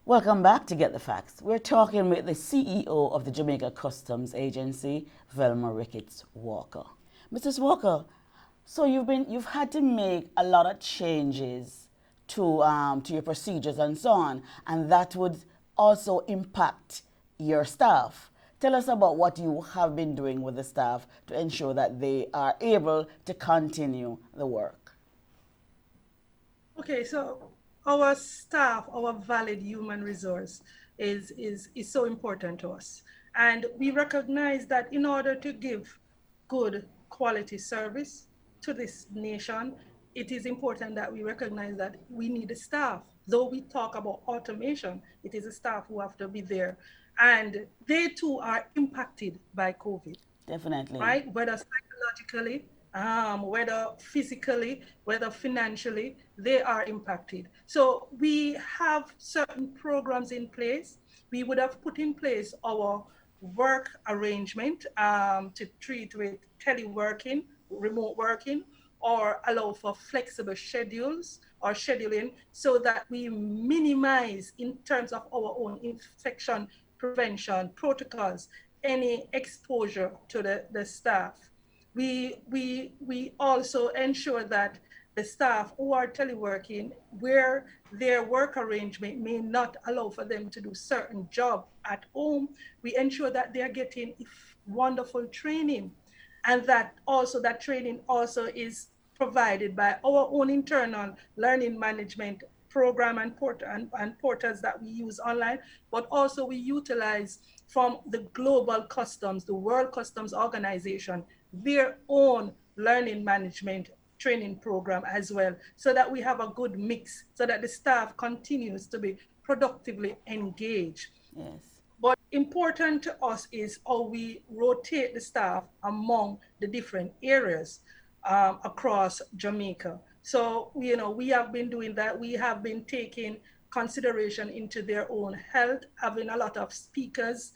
Welcome back to Get the Facts. We're talking with the CEO of the Jamaica Customs Agency, Velma Ricketts Walker. Mrs. Walker, so you've had to make a lot of changes to your procedures and so on, and that would also impact your staff. Tell us about what you have been doing with the staff to ensure that they are able to continue the work. Okay, so our staff, our valid human resource is so important to us. And we recognize that in order to give good quality service to this nation, it is important that we recognize that we need the staff. Though we talk about automation, it is the staff who have to be there. And they too are impacted by COVID, Definitely. right? Whether psychologically, whether physically, whether financially, they are impacted. So we have certain programs in place. We would have put in place our work arrangement to treat with teleworking, remote working, or allow for flexible schedules or scheduling so that we minimize in terms of our own infection prevention protocols any exposure to the staff. We also ensure that the staff who are teleworking, where their work arrangement may not allow for them to do certain job at home, we ensure that they're getting wonderful training, and that also that training also is provided by our own internal learning management program and portals that we use online, but also we utilize from the global customs, the World Customs Organization, their own learning management training program as well, so that we have a good mix, so that the staff continues to be productively engaged. Yes. But important to us is how we rotate the staff among the different areas across Jamaica. So, we have been doing that. We have been taking consideration into their own health, having a lot of speakers,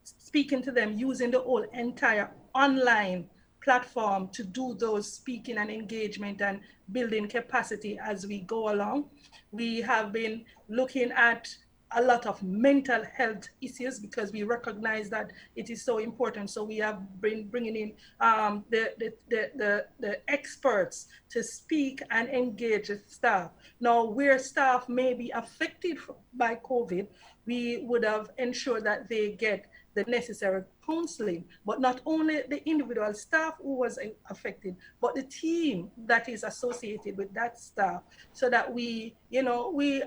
speaking to them using the whole entire online platform to do those speaking and engagement and building capacity as we go along. We have been looking at a lot of mental health issues because we recognize that it is so important. So we have been bringing in the experts to speak and engage with staff. Now, where staff may be affected by COVID, we would have ensured that they get the necessary counseling, but not only the individual staff who was affected, but the team that is associated with that staff, so that we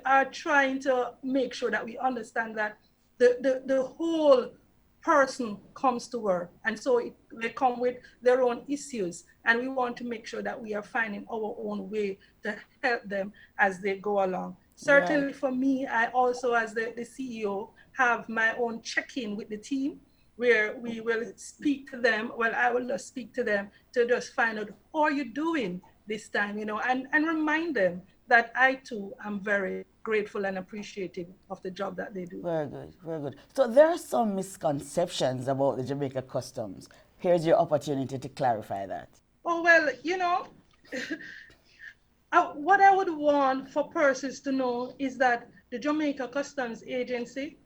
are trying to make sure that we understand that the whole person comes to work, and so they come with their own issues, and we want to make sure that we are finding our own way to help them as they go along. Right. Certainly for me, I also, as the CEO, have my own check-in with the team where we will speak to them. Well, I will just speak to them to just find out how are you doing this time, and remind them that I too am very grateful and appreciative of the job that they do. Very good, very good. So there are some misconceptions about the Jamaica customs. Here's your opportunity to clarify that. Oh, well, what I would want for persons to know is that the Jamaica Customs Agency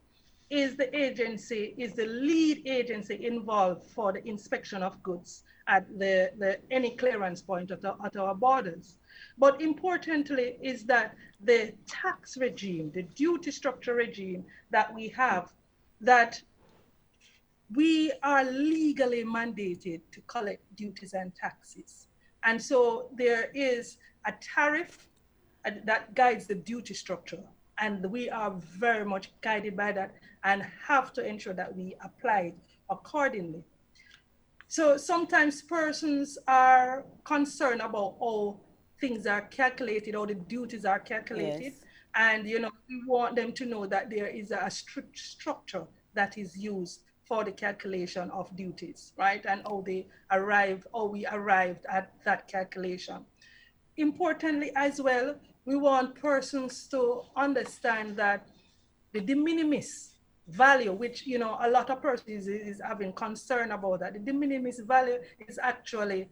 is the lead agency involved for the inspection of goods at the any clearance point at our borders. But importantly is that the tax regime, the duty structure regime that we have, that we are legally mandated to collect duties and taxes. And so there is a tariff that guides the duty structure. And we are very much guided by that and have to ensure that we apply it accordingly. So sometimes persons are concerned about how things are calculated, how the duties are calculated. Yes. And we want them to know that there is a strict structure that is used for the calculation of duties, right? And how we arrived at that calculation. Importantly as well, we want persons to understand that the de minimis value, which a lot of persons is having concern about, that the de minimis value is actually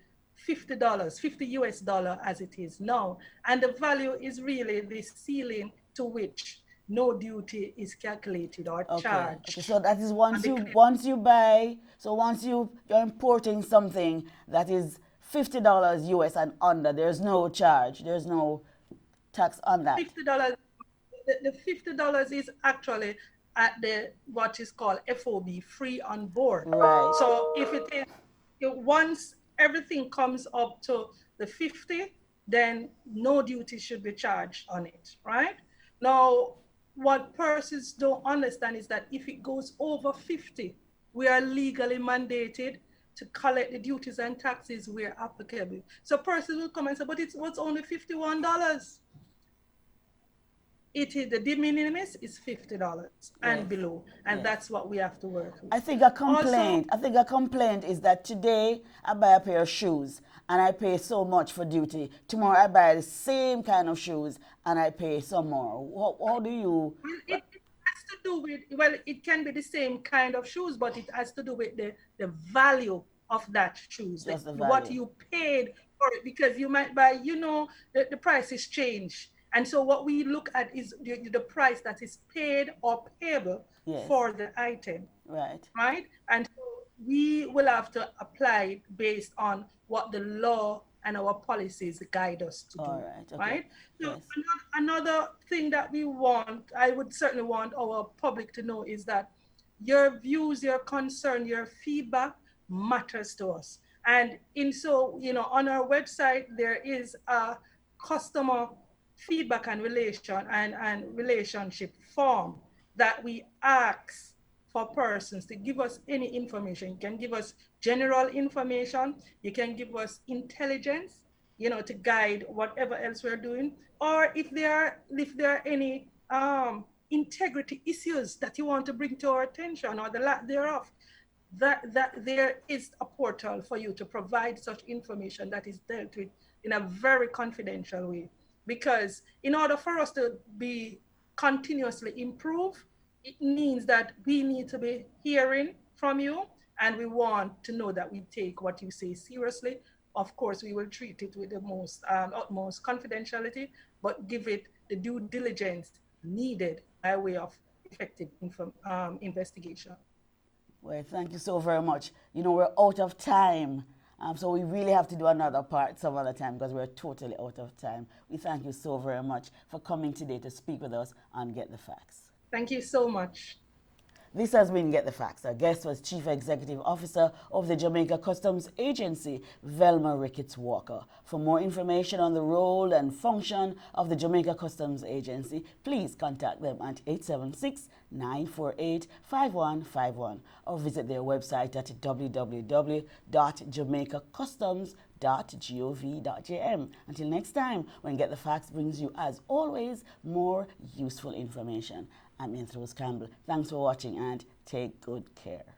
$50, 50 US dollar as it is now. And the value is really the ceiling to which no duty is calculated or Okay. Okay. charged So that is on once the you claim. once you buy. So once you're importing something that is $50 US and under, there's no charge. There's no tax on that. $50. The $50 is actually at the what is called FOB, free on board. Right. So if it is once everything comes up to the 50, then no duty should be charged on it, right? Now, what persons don't understand is that if it goes over 50, we are legally mandated to collect the duties and taxes where applicable. So persons will come and say, but it was only $51. It is the de minimis is $50 and Yes. below, and Yes. that's what we have to work with. I think a Also, complaint. I think a complaint is that today I buy a pair of shoes and I pay so much for duty. Tomorrow I buy the same kind of shoes and I pay some more. How do you? it has to do with, well, it can be the same kind of shoes, but it has to do with the value of that shoes, Just the what value. you paid for it, because you might buy, the prices change. And so what we look at is the price that is paid or payable Yes. for the item. Right. Right? And so we will have to apply it based on what the law and our policies guide us to do. All right. Okay. Right? So Yes. another thing that I would certainly want our public to know is that your views, your concern, your feedback matters to us. And on our website, there is a customer feedback and relationship form that we ask for persons to give us any information. You can give us general information, you can give us intelligence, to guide whatever else we're doing, or if there are any integrity issues that you want to bring to our attention or the lack thereof, that there is a portal for you to provide such information that is dealt with in a very confidential way. Because in order for us to be continuously improve, it means that we need to be hearing from you, and we want to know that we take what you say seriously. Of course, we will treat it with the most utmost confidentiality, but give it the due diligence needed by way of effective investigation. Well, thank you so very much. We're out of time. So we really have to do another part some other time because we're totally out of time. We thank you so very much for coming today to speak with us and Get the Facts. Thank you so much. This has been Get the Facts. Our guest was Chief Executive Officer of the Jamaica Customs Agency, Velma Ricketts Walker. For more information on the role and function of the Jamaica Customs Agency, please contact them at 876-948-5151 or visit their website at www.jamaicacustoms.gov.jm. Until next time, when Get the Facts brings you, as always, more useful information. I'm Rose Campbell. Thanks for watching and take good care.